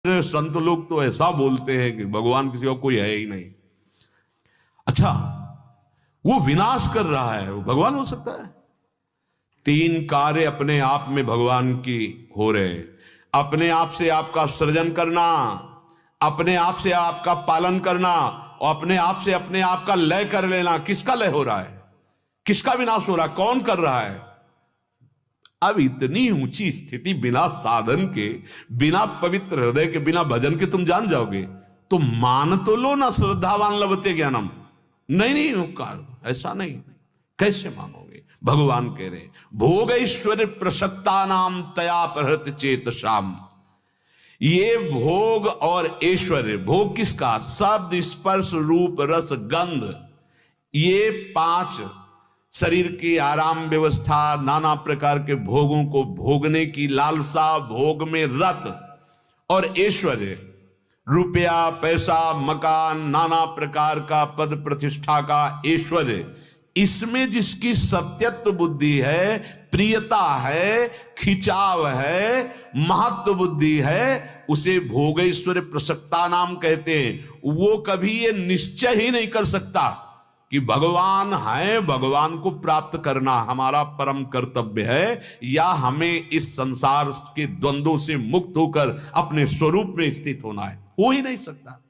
संत लोग तो ऐसा बोलते हैं कि भगवान किसी और कोई है ही नहीं। अच्छा, वो विनाश कर रहा है, वो भगवान हो सकता है? तीन कार्य अपने आप में भगवान की हो रहे हैं। अपने आप से आपका सृजन करना, अपने आप से आपका पालन करना और अपने आप से अपने आप का लय कर लेना। किसका लय हो रहा है? किसका विनाश हो रहा है? कौन कर रहा है? अब इतनी ऊंची स्थिति बिना साधन के, बिना पवित्र हृदय के, बिना भजन के तुम जान जाओगे तो मान तो लो ना, श्रद्धावान लभते ज्ञानम। नहीं ऐसा नहीं, कैसे मानोगे? भगवान कह रहे भोग ऐश्वर्य प्रसक्ता नाम तया प्रहृत चेत शाम। ये भोग और ऐश्वर्य, भोग किसका? शब्द, स्पर्श, रूप, रस, गंध, ये पांच शरीर की आराम व्यवस्था, नाना प्रकार के भोगों को भोगने की लालसा, भोग में रत, और ऐश्वर्य, रुपया, पैसा, मकान, नाना प्रकार का पद प्रतिष्ठा का ऐश्वर्य, इसमें जिसकी सत्यत्व बुद्धि है, प्रियता है, खिंचाव है, महत्व बुद्धि है, उसे भोगेश्वर प्रसक्ता नाम कहते हैं। वो कभी ये निश्चय ही नहीं कर सकता कि भगवान है, भगवान को प्राप्त करना हमारा परम कर्तव्य है, या हमें इस संसार के द्वंद्वों से मुक्त होकर अपने स्वरूप में स्थित होना है। हो ही नहीं सकता।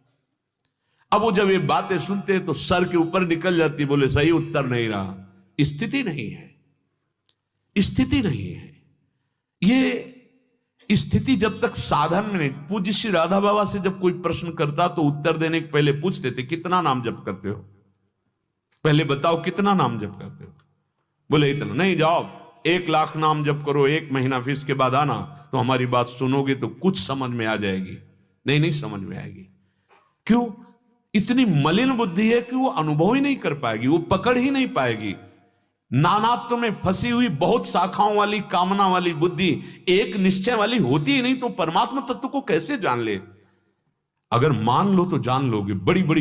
अब वो जब ये बातें सुनते हैं तो सर के ऊपर निकल जाती, बोले सही उत्तर नहीं रहा। स्थिति नहीं है, स्थिति नहीं है। ये स्थिति जब तक साधन में नहीं। पूज्य श्री राधा बाबा से जब कोई प्रश्न करता तो उत्तर देने के पहले पूछते थे, कितना नाम जप करते हो? पहले बताओ कितना नाम जप करते हो? बोले इतना। नहीं, जाओ 1 लाख नाम जप करो, 1 महीना, फिर इसके बाद आना तो हमारी बात सुनोगे तो कुछ समझ में आ जाएगी। नहीं समझ में आएगी। क्यों? इतनी मलिन बुद्धि है कि वो अनुभव ही नहीं कर पाएगी, वो पकड़ ही नहीं पाएगी। नानात्व में फंसी हुई बहुत शाखाओं वाली, कामना वाली बुद्धि एक निश्चय वाली होती ही नहीं, तो परमात्मा तत्व को कैसे जान ले? अगर मान लो तो जान लोगे। बड़ी बड़ी